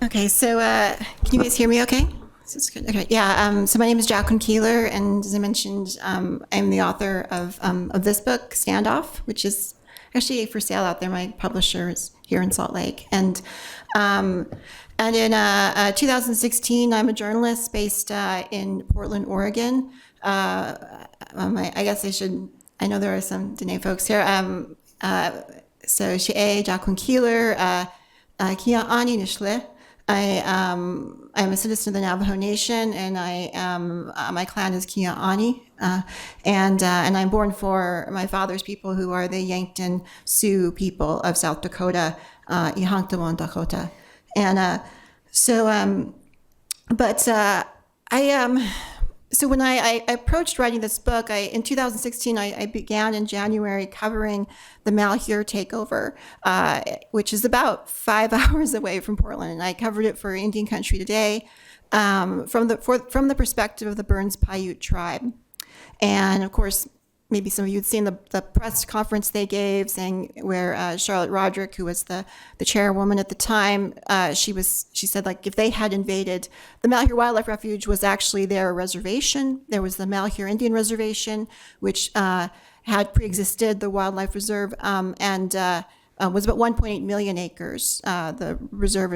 Okay, so can you guys hear me okay? This is good. Okay, yeah, so my name is Jacqueline Keeler, and as I mentioned, I'm the author of this book, Standoff, which is actually for sale out there. My publisher is here in Salt Lake. Um, and in 2016, I'm a journalist based in Portland, Oregon. I guess I know there are some Dene folks here. So Shi'e, Jacqueline Keeler, Kia Ani Nishle. I'm a citizen of the Navajo Nation, and my clan is Kia Ani, and I'm born for my father's people, who are the Yankton Sioux people of South Dakota, Ihanktawan Dakota, and so but I so when I approached writing this book, in 2016, I began in January covering the Malheur takeover, which is about 5 hours away from Portland. And I covered it for Indian Country Today from the perspective of the Burns Paiute tribe. And of course, maybe some of you had seen the press conference they gave, saying where Charlotte Roderick, who was the chairwoman at the time, she said, like, if they had invaded, the Malheur Wildlife Refuge was actually their reservation. There was the Malheur Indian Reservation, which had pre-existed the wildlife reserve, and was about 1.8 million acres. The reserve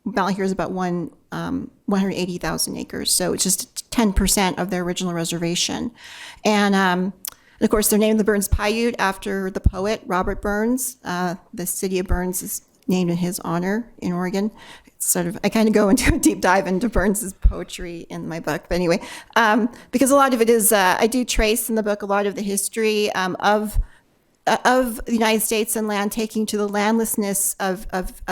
Malheur is about 180,000 acres, so it's just 10% of their original reservation, and of course, they're named the Burns Paiute after the poet Robert Burns. The city of Burns is named in his honor in Oregon. It's sort of, I kind of go into a deep dive into Burns's poetry in my book. But anyway, because a lot of it is, I do trace in the book a lot of the history of the United States and land taking to the landlessness of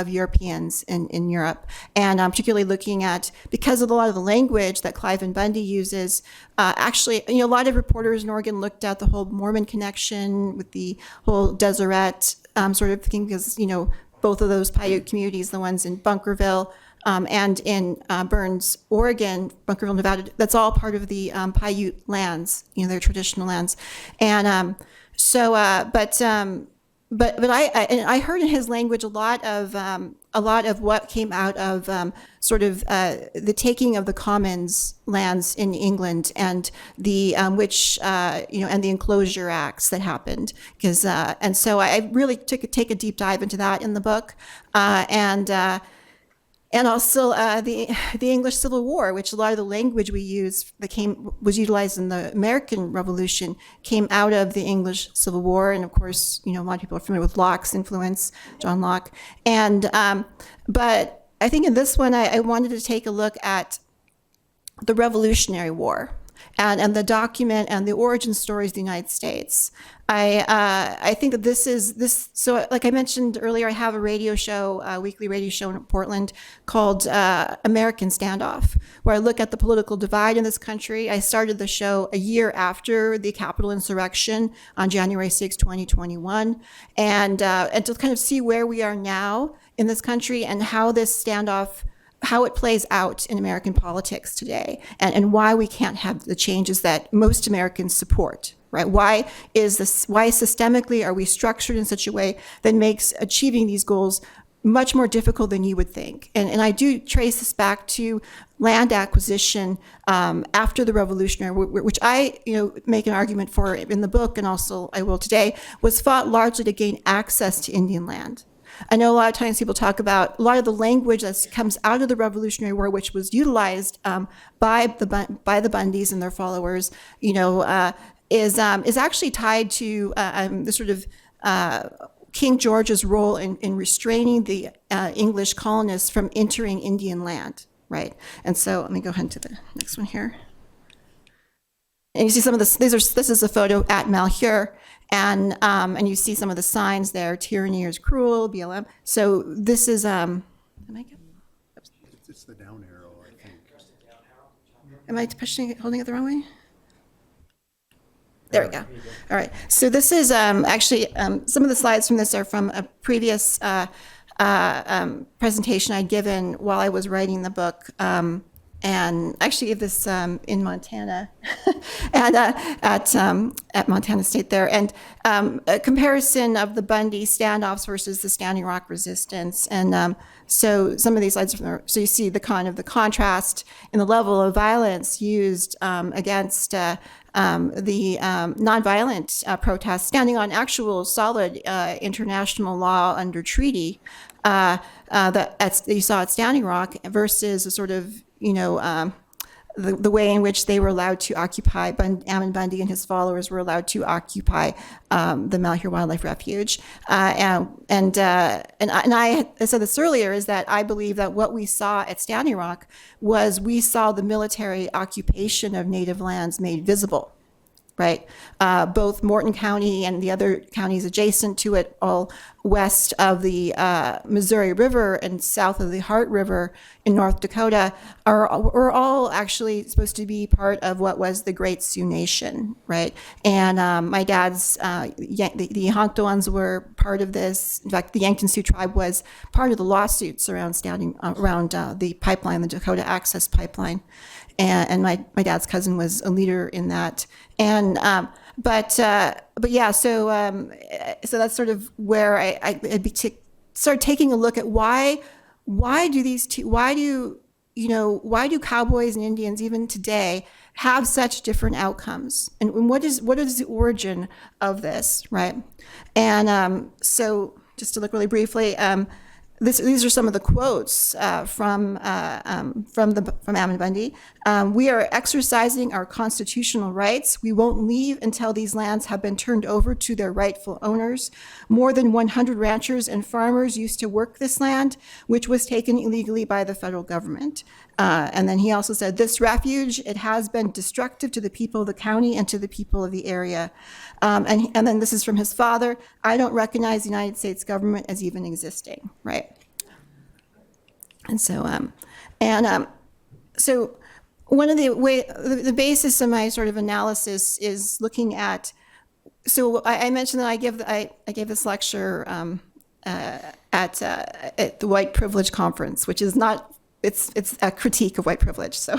Europeans in Europe, and particularly looking at, because of a lot of the language that Clive and Bundy uses, actually, a lot of reporters in Oregon looked at the whole Mormon connection with the whole Deseret sort of thing, because, both of those Paiute communities, the ones in Bunkerville and in Burns, Oregon, Bunkerville, Nevada, that's all part of the Paiute lands, their traditional lands. And but I heard in his language a lot of what came out of sort of the taking of the Commons lands in England, and the and the Enclosure Acts that happened, because and so I really take a deep dive into that in the book, and also the English Civil War, which a lot of the language we use was utilized in the American Revolution, came out of the English Civil War. And of course, a lot of people are familiar with Locke's influence, John Locke. And but I think in this one, I wanted to take a look at the Revolutionary War and the document and the origin stories of the United States. I think that this. So, like I mentioned earlier, I have a radio show, a weekly radio show in Portland called American Standoff, where I look at the political divide in this country. I started the show a year after the Capitol insurrection on January 6, 2021, and to kind of see where we are now in this country and how this standoff, how it plays out in American politics today, and why we can't have the changes that most Americans support, right? Why systemically are we structured in such a way that makes achieving these goals much more difficult than you would think? And I do trace this back to land acquisition after the Revolutionary War, which I make an argument for in the book, and also I will today, was fought largely to gain access to Indian land. I know a lot of times people talk about a lot of the language that comes out of the Revolutionary War, which was utilized by the Bundys and their followers, is actually tied to the sort of King George's role in restraining the English colonists from entering Indian land, right? And so let me go ahead to the next one here. And you see some of this. This is a photo at Malheur, and you see some of the signs there: tyranny is cruel, BLM. So this is It's the down arrow, I think. Am I holding it the wrong way? There we go. All right. So this is actually some of the slides from this are from a previous presentation I'd given while I was writing the book. And I actually gave this in Montana, and at Montana State there, and a comparison of the Bundy standoffs versus the Standing Rock resistance. And So some of these slides, so you see the kind of the contrast in the level of violence used against the nonviolent protests, standing on actual solid international law under treaty that you saw at Standing Rock versus a sort of, the way in which they were allowed to occupy, Ammon Bundy and his followers were allowed to occupy the Malheur Wildlife Refuge. And I said this earlier, is that I believe that what we saw at Standing Rock was we saw the military occupation of native lands made visible. Right, both Morton County and the other counties adjacent to it, all west of the Missouri River and south of the Heart River in North Dakota, are all actually supposed to be part of what was the Great Sioux Nation, right? And my dad's, the Yanktoans were part of this. In fact, the Yankton Sioux tribe was part of the lawsuits around the pipeline, the Dakota Access Pipeline. And my dad's cousin was a leader in that. And but yeah, so that's sort of where I started taking a look at why do cowboys and Indians even today have such different outcomes, and what is the origin of this, right? And so just to look really briefly. These are some of the quotes from Ammon Bundy. We are exercising our constitutional rights. We won't leave until these lands have been turned over to their rightful owners. More than 100 ranchers and farmers used to work this land, which was taken illegally by the federal government. And then he also said, this refuge, it has been destructive to the people of the county and to the people of the area. And then this is from his father. I don't recognize the United States government as even existing, right? And so, so one of the basis of my sort of analysis is looking at. So I mentioned that I gave this lecture at the White Privilege Conference, which is not. It's a critique of white privilege. So,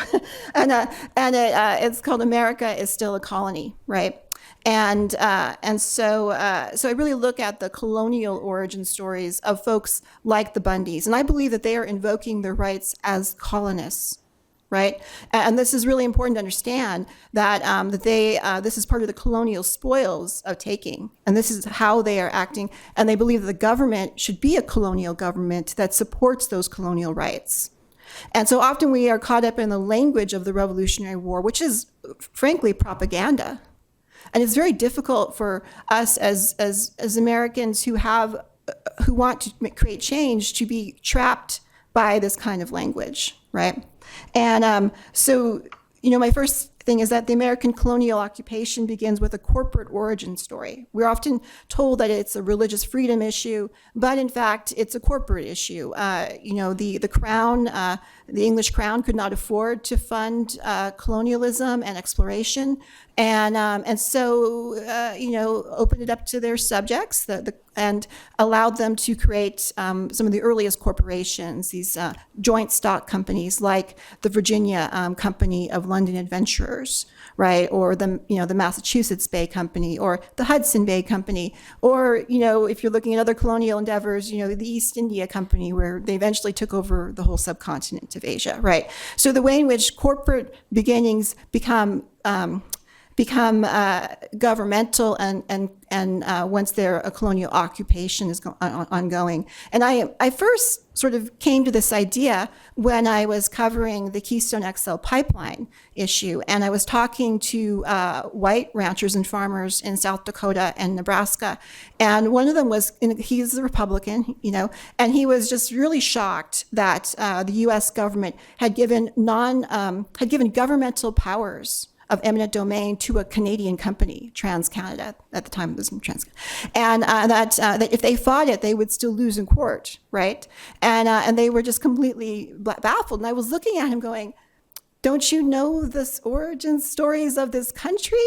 it's called "America is Still a Colony," right? And so I really look at the colonial origin stories of folks like the Bundys, and I believe that they are invoking their rights as colonists, right? And this is really important to understand that this is part of the colonial spoils of taking, and this is how they are acting. And they believe that the government should be a colonial government that supports those colonial rights. And so often we are caught up in the language of the Revolutionary War, which is frankly propaganda. And it's very difficult for us as Americans who want to create change to be trapped by this kind of language, right? And so, my first thing is that the American colonial occupation begins with a corporate origin story. We're often told that it's a religious freedom issue, but in fact, it's a corporate issue. The crown, the English crown, could not afford to fund colonialism and exploration, and so opened it up to their subjects, and allowed them to create some of the earliest corporations, these joint stock companies like the Virginia Company of London Adventurers, right, or the Massachusetts Bay Company, or the Hudson Bay Company, or if you're looking at other colonial endeavors, the East India Company, where they eventually took over the whole subcontinent of Asia, right? So the way in which corporate beginnings become governmental and once a colonial occupation is ongoing. And I first sort of came to this idea when I was covering the Keystone XL pipeline issue, and I was talking to white ranchers and farmers in South Dakota and Nebraska, and one of them he's a Republican, and he was just really shocked that the U.S. government had given governmental powers of eminent domain to a Canadian company, TransCanada, at the time it was TransCanada, and that if they fought it, they would still lose in court, right? And they were just completely baffled. And I was looking at him going, don't you know the origin stories of this country?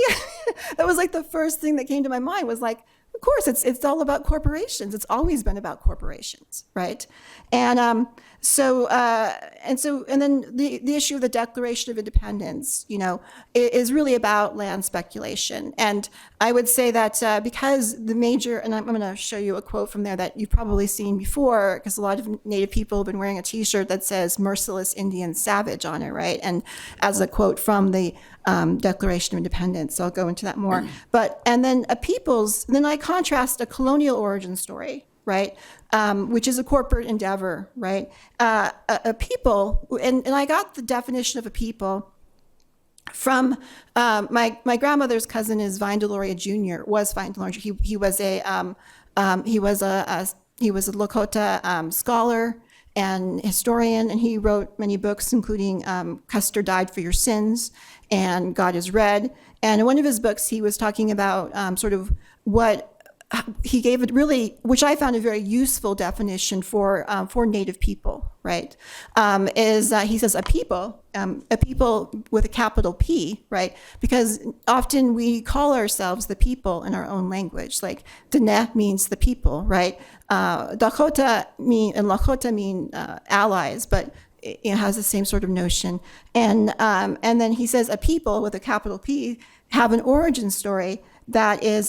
That was like the first thing that came to my mind, was like, of course, it's all about corporations. It's always been about corporations, right? And And then the issue of the Declaration of Independence, is really about land speculation. And I would say that because the major, and I'm going to show you a quote from there that you've probably seen before, because a lot of Native people have been wearing a T-shirt that says "Merciless Indian Savage" on it, right? And as a quote from the Declaration of Independence. So I'll go into that more. And then then I contrast a colonial origin story, right? Which is a corporate endeavor, right? A people, and I got the definition of a people from my grandmother's cousin is Vine Deloria Jr. was Vine Deloria. He was a Lakota scholar and historian, and he wrote many books, including Custer Died for Your Sins and God is Red. And in one of his books, he was talking about sort of what he gave it really, which I found a very useful definition for Native people, right? He says a people with a capital P, right? Because often we call ourselves the people in our own language, like Dene means the people, right? Dakota and Lakota mean allies, but it has the same sort of notion. And then he says a people with a capital P have an origin story that is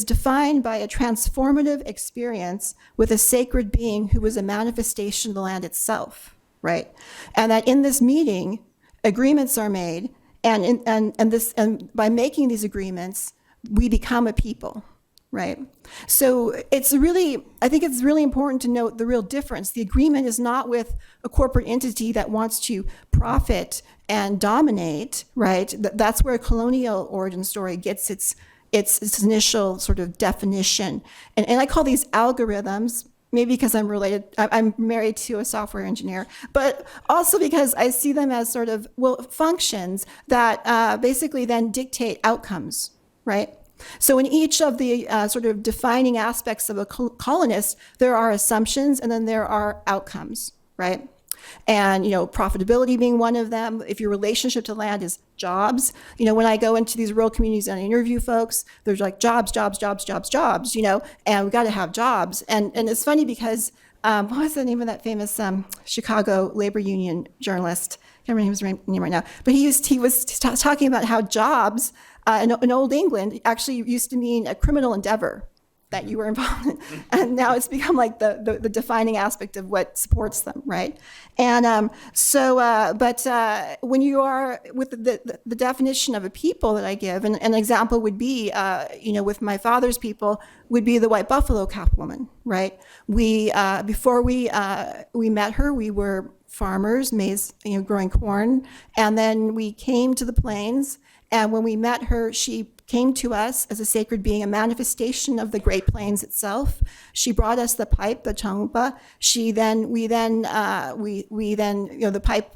defined by a transformative experience with a sacred being who was a manifestation of the land itself, right? And that in this meeting, agreements are made, and by making these agreements, we become a people, right? So I think it's really important to note the real difference. The agreement is not with a corporate entity that wants to profit and dominate, right? That's where a colonial origin story gets its initial sort of definition. And I call these algorithms, maybe because I'm married to a software engineer, but also because I see them as sort of, functions that basically then dictate outcomes, right? So in each of the sort of defining aspects of a colonist, there are assumptions and then there are outcomes, right? And, profitability being one of them. If your relationship to land is jobs, when I go into these rural communities and I interview folks, there's like jobs, and we got to have jobs. And it's funny because, what was the name of that famous Chicago labor union journalist? I can't remember his name right now, but he was talking about how jobs in Old England actually used to mean a criminal endeavor that you were involved in. And now it's become like the defining aspect of what supports them, right? And but when you are with the definition of a people that I give, and an example would be, with my father's people, would be the white buffalo cap woman, right? Before we met her, we were farmers, maize, growing corn, and then we came to the plains. And when we met her, she came to us as a sacred being, a manifestation of the Great Plains itself. She brought us the pipe, the changupa.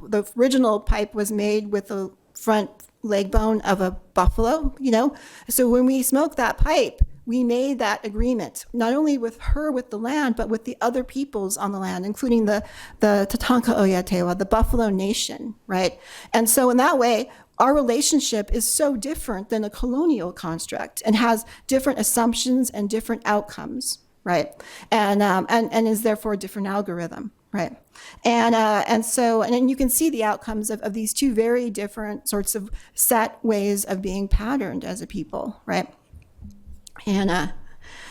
The original pipe was made with the front leg bone of a buffalo, So when we smoked that pipe, we made that agreement, not only with her, with the land, but with the other peoples on the land, including the Tatanka Oyatewa, the Buffalo Nation, right? And so in that way, our relationship is so different than a colonial construct and has different assumptions and different outcomes, right? And is therefore a different algorithm, right? And then you can see the outcomes of these two very different sorts of set ways of being patterned as a people, right? And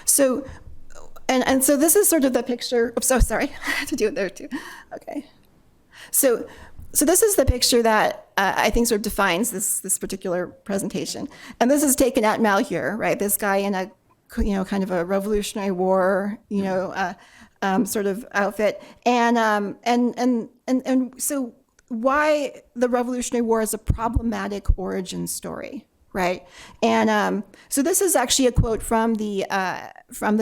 so this is sort of the picture. I'm so sorry, I had to do it there too. Okay. So this is the picture that I think sort of defines this particular presentation. And this is taken at Malheur, right? This guy in a, kind of a Revolutionary War, sort of outfit. And so why the Revolutionary War is a problematic origin story, right? And so this is actually a quote from the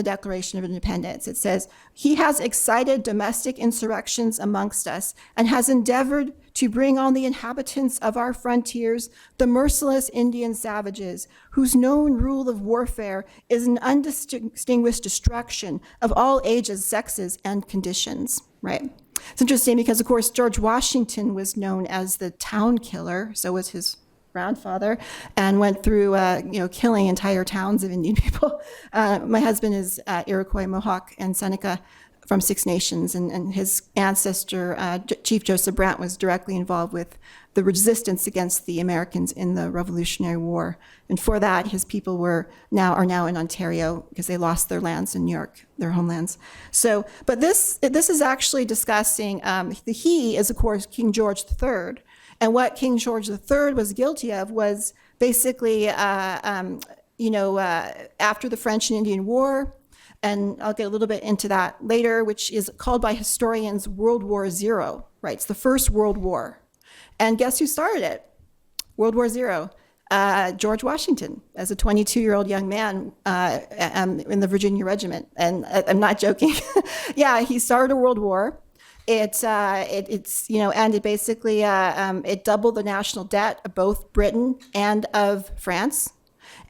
Declaration of Independence. It says, "He has excited domestic insurrections amongst us and has endeavored to bring on the inhabitants of our frontiers the merciless Indian savages, whose known rule of warfare is an undistinguished destruction of all ages, sexes, and conditions," right? It's interesting because, of course, George Washington was known as the town killer, so was his grandfather, and went through, killing entire towns of Indian people. My husband is Iroquois, Mohawk, and Seneca from Six Nations, and his ancestor, Chief Joseph Brant, was directly involved with the resistance against the Americans in the Revolutionary War. And for that, his people are now in Ontario because they lost their lands in New York, their homelands. So, but this is actually discussing, the he is, of course, King George III. And what King George III was guilty of was basically, after the French and Indian War, and I'll get a little bit into that later, which is called by historians World War Zero, right? It's the first World War. And guess who started it? World War Zero. George Washington, as a 22-year-old young man in the Virginia Regiment. And I'm not joking. Yeah, he started a world war. And it basically, it doubled the national debt of both Britain and of France,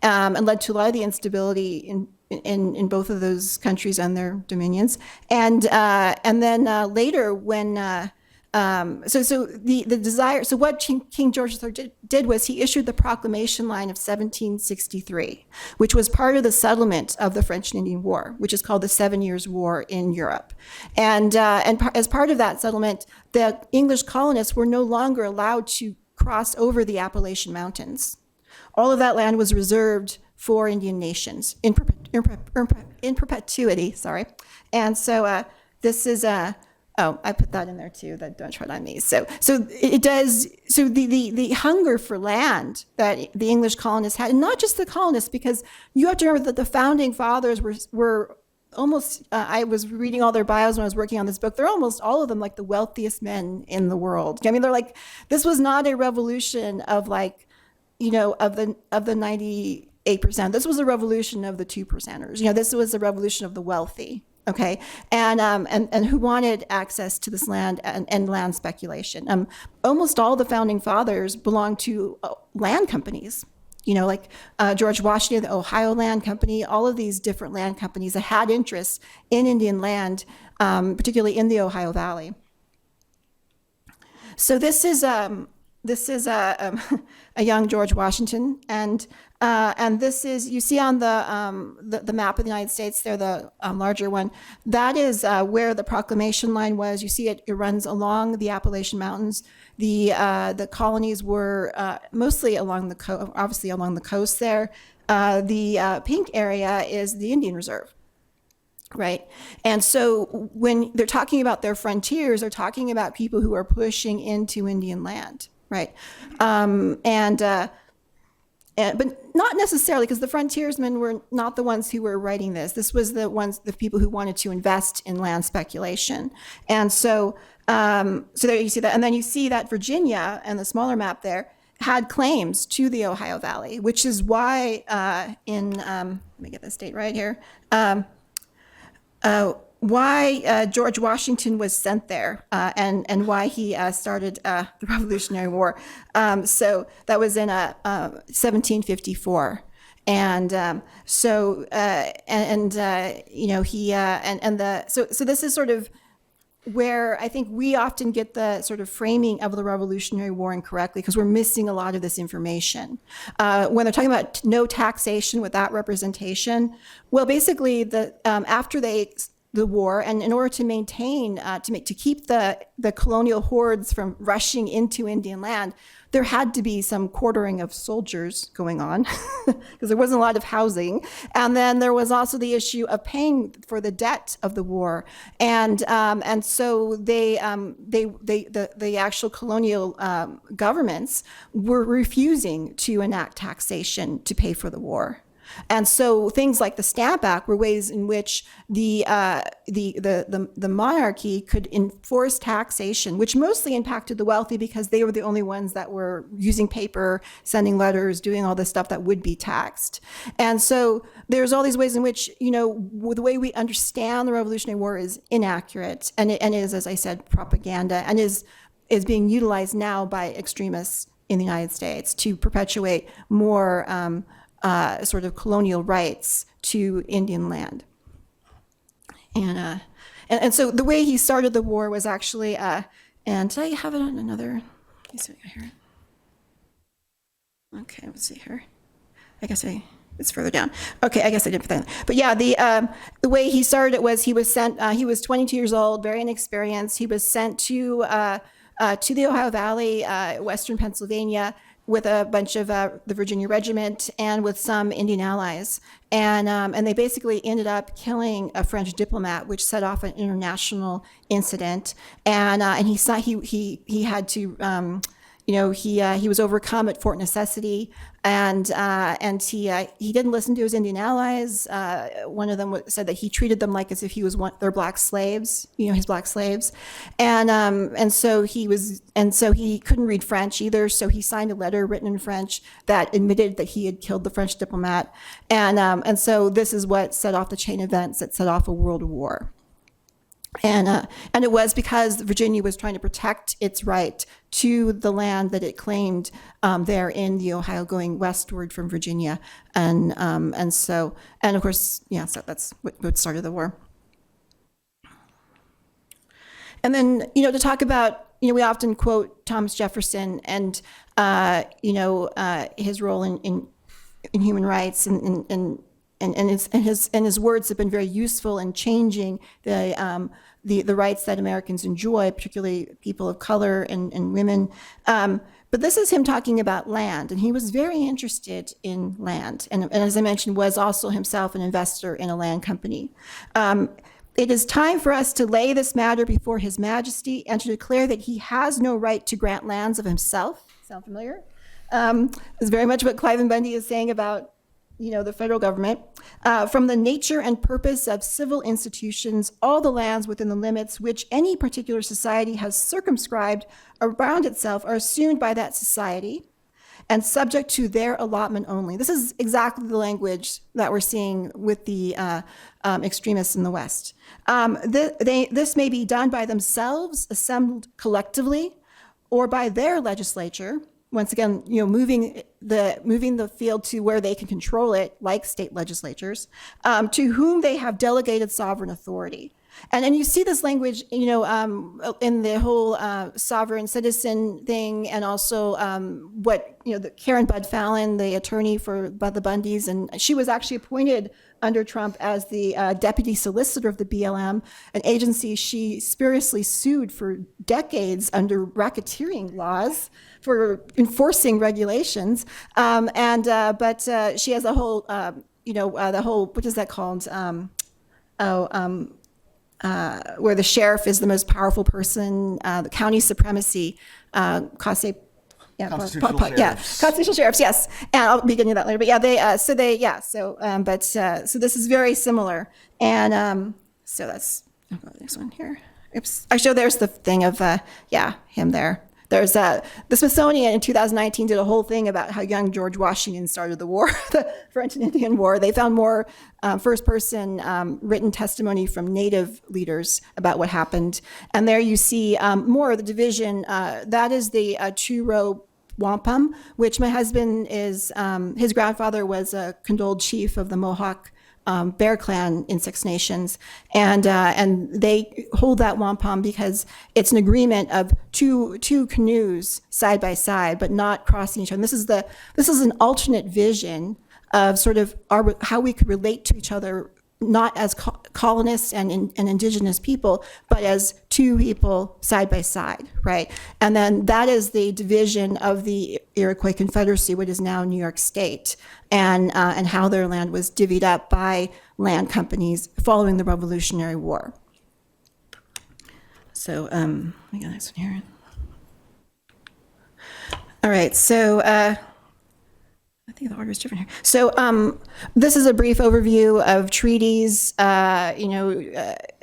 and led to a lot of the instability in both of those countries and their dominions. And then later, when so what King George III did was he issued the Proclamation Line of 1763, which was part of the settlement of the French and Indian War, which is called the 7 Years' War in Europe. And as part of that settlement, the English colonists were no longer allowed to cross over the Appalachian Mountains. All of that land was reserved for Indian nations in perpetuity. Sorry, and so this is oh, I put that in there too. That don't tread on me. So it does. So the hunger for land that the English colonists had, and not just the colonists, because you have to remember that the founding fathers were almost. I was reading all their bios when I was working on this book. They're almost all of them like the wealthiest men in the world. I mean, they're like, this was not a revolution of like, of the 98%. This was a revolution of the 2%ers. This was a revolution of the wealthy. Okay, and who wanted access to this land and land speculation. Almost all the founding fathers belonged to land companies. Like George Washington, the Ohio Land Company, all of these different land companies that had interests in Indian land, particularly in the Ohio Valley. So this is a young George Washington, and this is, you see on the map of the United States there, the larger one, that is where the Proclamation Line was. You see it runs along the Appalachian Mountains. The colonies were mostly along the coast there. The pink area is the Indian Reserve. Right. And so when they're talking about their frontiers, they're talking about people who are pushing into Indian land. Right. But not necessarily, because the frontiersmen were not the ones who were writing this. This was the people who wanted to invest in land speculation. And so there you see that. And then you see that Virginia, and the smaller map there, had claims to the Ohio Valley, which is why let me get this date right here. Why George Washington was sent there, and why he started the Revolutionary War. So that was in 1754, and so this is sort of where I think we often get the sort of framing of the Revolutionary War incorrectly, because we're missing a lot of this information. When they're talking about no taxation without representation, well, basically after the war, and in order to maintain, to keep the colonial hordes from rushing into Indian land, there had to be some quartering of soldiers going on, because there wasn't a lot of housing. And then there was also the issue of paying for the debt of the war, and so the actual colonial governments were refusing to enact taxation to pay for the war. And so things like the Stamp Act were ways in which the monarchy could enforce taxation, which mostly impacted the wealthy, because they were the only ones that were using paper, sending letters, doing all this stuff that would be taxed. And so there's all these ways in which, the way we understand the Revolutionary War is inaccurate, and is, as I said, propaganda, and is being utilized now by extremists in the United States to perpetuate more sort of colonial rights to Indian land. And so the way he started the war was actually, and did I have it on another? Let me see here. Okay, let's see here. I guess It's further down. Okay, I guess I didn't put that in. But yeah, the way he started it was he was sent, he was 22 years old, very inexperienced. He was sent to the Ohio Valley, Western Pennsylvania, with a bunch of the Virginia Regiment and with some Indian allies. And they basically ended up killing a French diplomat, which set off an international incident. And he saw he had to he was overcome at Fort Necessity, and he didn't listen to his Indian allies. One of them said that he treated them like as if he was their black slaves, his black slaves, and so he couldn't read French either. So he signed a letter written in French that admitted that he had killed the French diplomat, and so this is what set off the chain of events that set off a world war. And it was because Virginia was trying to protect its right to the land that it claimed there in the Ohio, going westward from Virginia, and of course, so that's what started the war. And then to talk about, we often quote Thomas Jefferson and his role in human rights and his words have been very useful in changing the rights that Americans enjoy, particularly people of color and women. But this is him talking about land, and he was very interested in land. And as I mentioned, was also himself an investor in a land company. It is time for us to lay this matter before His Majesty and to declare that he has no right to grant lands of himself. Sound familiar? It's very much what Cliven Bundy is saying about the federal government, from the nature and purpose of civil institutions, all the lands within the limits which any particular society has circumscribed around itself are assumed by that society and subject to their allotment only. This is exactly the language that we're seeing with the extremists in the West. This may be done by themselves, assembled collectively, or by their legislature, once again, moving the field to where they can control it, like state legislatures, to whom they have delegated sovereign authority. And then you see this language, in the whole sovereign citizen thing, and also the Karen Bud Fallon, the attorney for the Bundys, and she was actually appointed under Trump as the deputy solicitor of the BLM, an agency she spuriously sued for decades under racketeering laws for enforcing regulations. But she has a whole, the whole, what is that called? Where the sheriff is the most powerful person, the county supremacy, Constitutional sheriffs. Constitutional sheriffs, yes. And I'll be getting to that later. But so this is very similar. And so that's, I'll go to the next one here. Oops. Actually, there's the thing of, him there. There's the Smithsonian in 2019 did a whole thing about how young George Washington started the war, the French and Indian War. They found more first-person written testimony from Native leaders about what happened. And there you see more of the division. That is the two-row wampum, which my husband is, his grandfather was a condoled chief of the Mohawk Bear Clan in Six Nations, and they hold that wampum because it's an agreement of two canoes side by side, but not crossing each other. And this is an alternate vision of sort of how we could relate to each other, not as colonists and indigenous people, but as two people side by side, right? And then that is the division of the Iroquois Confederacy, what is now New York State, and how their land was divvied up by land companies following the Revolutionary War. So, let me get the next one here. All right, so, I think the order is different here. So this is a brief overview of treaties. I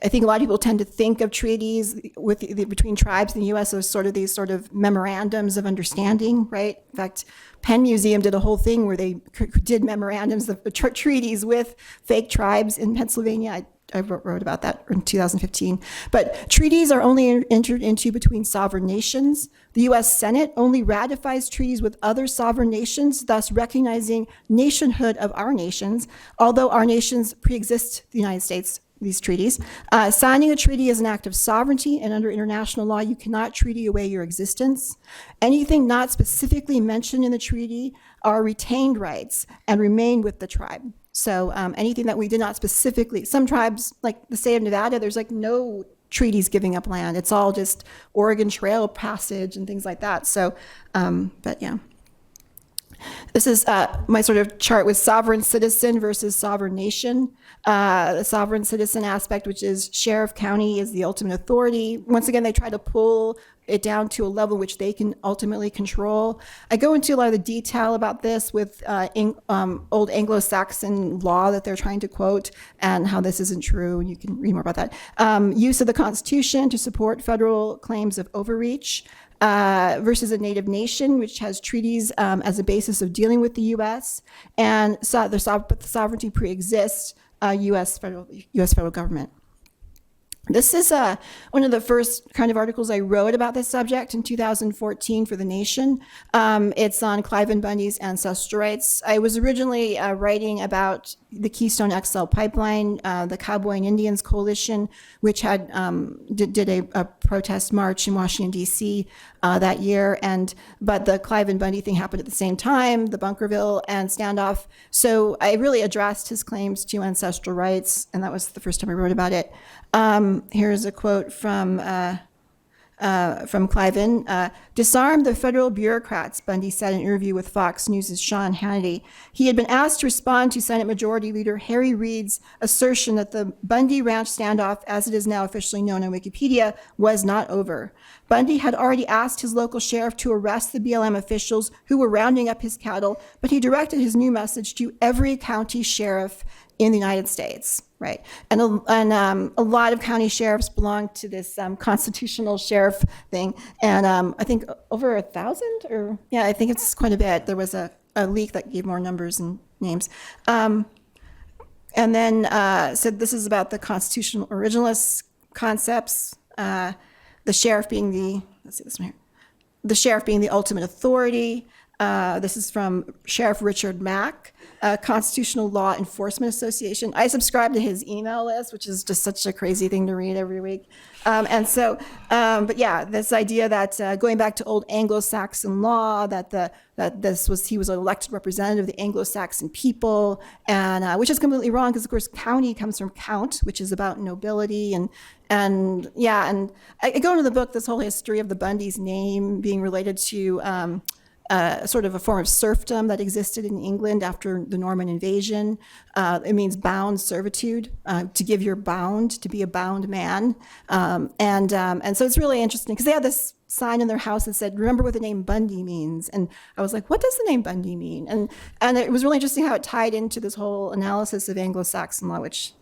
think a lot of people tend to think of treaties between tribes in the U.S. as these sort of memorandums of understanding, right? In fact, Penn Museum did a whole thing where they did memorandums of treaties with fake tribes in Pennsylvania. I wrote about that in 2015. But treaties are only entered into between sovereign nations. The U.S. Senate only ratifies treaties with other sovereign nations, thus recognizing nationhood of our nations. Although our nations pre-exist the United States, these treaties. Signing a treaty is an act of sovereignty, and under international law, you cannot treaty away your existence. Anything not specifically mentioned in the treaty are retained rights and remain with the tribe. So anything that we did not specifically, some tribes, like the state of Nevada, there's like no treaties giving up land. It's all just Oregon Trail passage and things like that. So, but yeah. This is my sort of chart with sovereign citizen versus sovereign nation. The sovereign citizen aspect, which is sheriff county is the ultimate authority. Once again, they try to pull it down to a level which they can ultimately control. I go into a lot of the detail about this with old Anglo-Saxon law that they're trying to quote and how this isn't true. You can read more about that. Use of the Constitution to support federal claims of overreach. Versus a native nation, which has treaties as a basis of dealing with the U.S. and but the sovereignty pre-exists U.S. federal government. This is one of the first kind of articles I wrote about this subject in 2014 for The Nation. It's on Cliven Bundy's ancestral rights. I was originally writing about the Keystone XL pipeline, the Cowboy and Indians Coalition, which had did a protest march in Washington, D.C. That year. But the Cliven Bundy thing happened at the same time, the Bunkerville and standoff. So I really addressed his claims to ancestral rights, and that was the first time I wrote about it. Here's a quote from Cliven. Disarm the federal bureaucrats, Bundy said in an interview with Fox News' Sean Hannity. He had been asked to respond to Senate Majority Leader Harry Reid's assertion that the Bundy Ranch standoff, as it is now officially known on Wikipedia, was not over. Bundy had already asked his local sheriff to arrest the BLM officials who were rounding up his cattle, but he directed his new message to every county sheriff in the United States, right? And a lot of county sheriffs belong to this constitutional sheriff thing. And I think over 1,000, or yeah, I think it's quite a bit. There was a leak that gave more numbers and names. And then, so this is about the constitutional originalist concepts. The sheriff being the, let's see this one here. The sheriff being the ultimate authority. This is from Sheriff Richard Mack, Constitutional Law Enforcement Association. I subscribe to his email list, which is just such a crazy thing to read every week. But yeah, this idea that going back to old Anglo-Saxon law, that he was an elected representative of the Anglo-Saxon people, and which is completely wrong because of course county comes from count, which is about nobility, and I go into the book this whole history of the Bundy's name being related to sort of a form of serfdom that existed in England after the Norman invasion. It means bound servitude, to give your bound, to be a bound man. And so it's really interesting because they had this sign in their house that said, remember what the name Bundy means. And I was like, what does the name Bundy mean? And it was really interesting how it tied into this whole analysis of Anglo-Saxon law, which,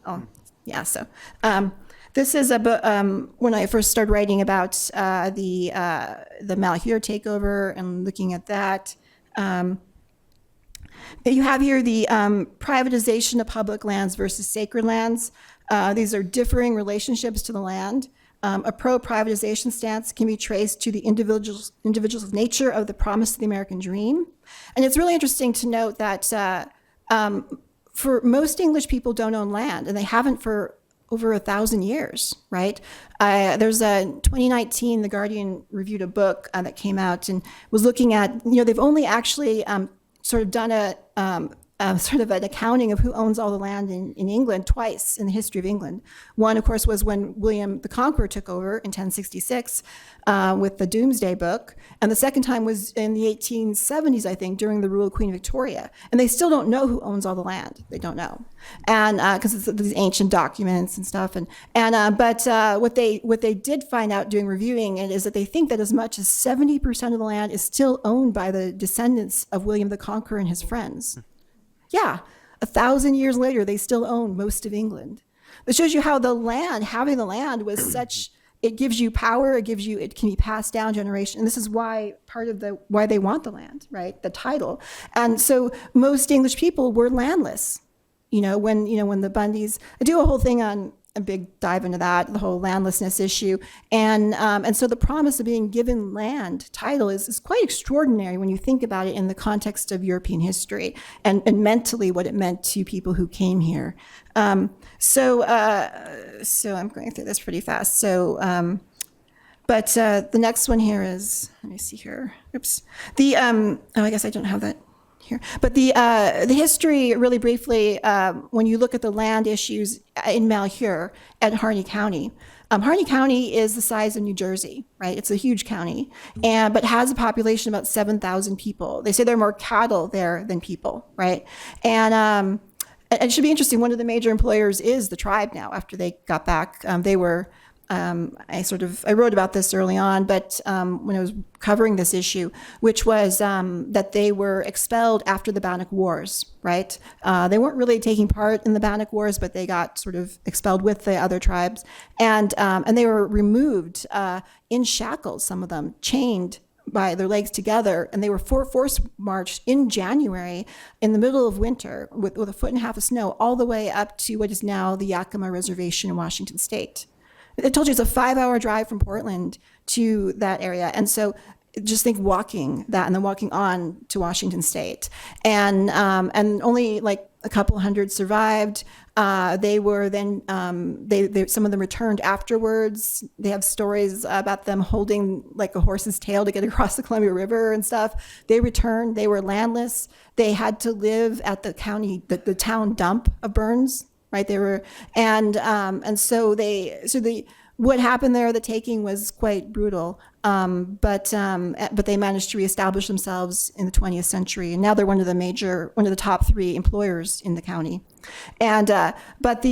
this is when I first started writing about the Malheur takeover and looking at that. You have here the privatization of public lands versus sacred lands. These are differing relationships to the land. A pro-privatization stance can be traced to the individual's nature of the promise of the American dream. And it's really interesting to note that for most English people don't own land, and they haven't for over 1,000 years, right? There's a 2019, The Guardian reviewed a book that came out and was looking at, they've only actually sort of done a sort of an accounting of who owns all the land in England twice in the history of England. One, of course, was when William the Conqueror took over in 1066 with the Doomsday Book. And the second time was in the 1870s, I think, during the rule of Queen Victoria. And they still don't know who owns all the land. They don't know. And because it's these ancient documents and stuff. But what they did find out doing reviewing it is that they think that as much as 70% of the land is still owned by the descendants of William the Conqueror and his friends. Yeah, 1,000 years later, they still own most of England. It shows you how having the land was such, it gives you power, it can be passed down generation. And this is why why they want the land, right? The title. And so most English people were landless, when the Bundys, I do a whole thing on a big dive into that, the whole landlessness issue. And so the promise of being given land title is quite extraordinary when you think about it in the context of European history and mentally what it meant to people who came here. So I'm going through this pretty fast. But the next one here is, let me see here. Oops. I guess I don't have that here. But the history, really briefly, when you look at the land issues in Malheur at Harney County, Harney County is the size of New Jersey, right? It's a huge county, but has a population of about 7,000 people. They say there are more cattle there than people, right? And it should be interesting. One of the major employers is the tribe now. After they got back, they were. I wrote about this early on, but when I was covering this issue, which was that they were expelled after the Bannock Wars, right? They weren't really taking part in the Bannock Wars, but they got sort of expelled with the other tribes, and they were removed in shackles. Some of them chained by their legs together, and they were forced marched in January in the middle of winter with 1.5 feet of snow all the way up to what is now the Yakima Reservation in Washington State. I told you it's a 5-hour drive from Portland to that area. And so just think walking that and then walking on to Washington State. And only like a couple hundred survived. They were then, some of them returned afterwards. They have stories about them holding like a horse's tail to get across the Columbia River and stuff. They returned. They were landless. They had to live at the town dump of Burns. Right, they were, and so what happened there, the taking was quite brutal, but they managed to reestablish themselves in the 20th century, and now they're one of the top 3 employers in the county, and but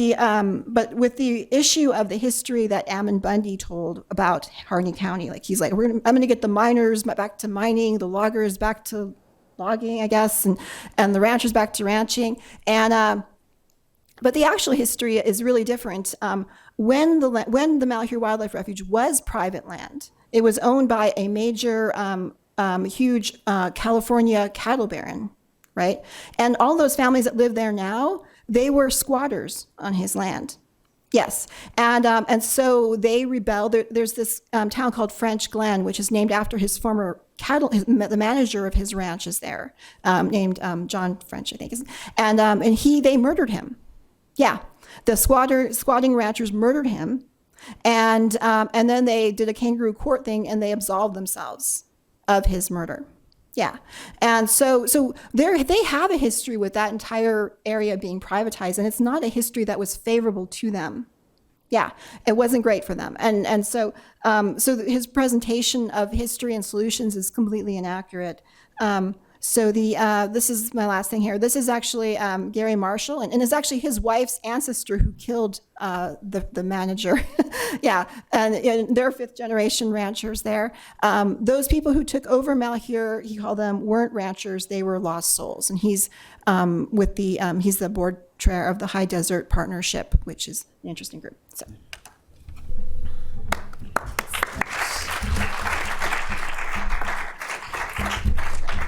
with the issue of the history that Ammon Bundy told about Harney County, like he's like, I'm gonna get the miners back to mining, the loggers back to logging, I guess, and the ranchers back to ranching, and but the actual history is really different. When the Malheur Wildlife Refuge was private land, it was owned by a major, huge California cattle baron, right? And all those families that live there now, they were squatters on his land. Yes, and so they rebelled. There's this town called French Glen, which is named after his former the manager of his ranch is there, named John French, I think, and they murdered him. Yeah, the squatting ranchers murdered him, and then they did a kangaroo court thing and they absolved themselves of his murder. Yeah, and so they have a history with that entire area being privatized, and it's not a history that was favorable to them. Yeah, it wasn't great for them, and so his presentation of history and solutions is completely inaccurate. This is my last thing here. This is actually Gary Marshall, and it's actually his wife's ancestor who killed the manager. Yeah, and they're 5th generation ranchers there. Those people who took over Malheur, he called them, weren't ranchers; they were lost souls. And he's he's the board chair of the High Desert Partnership, which is an interesting group. So.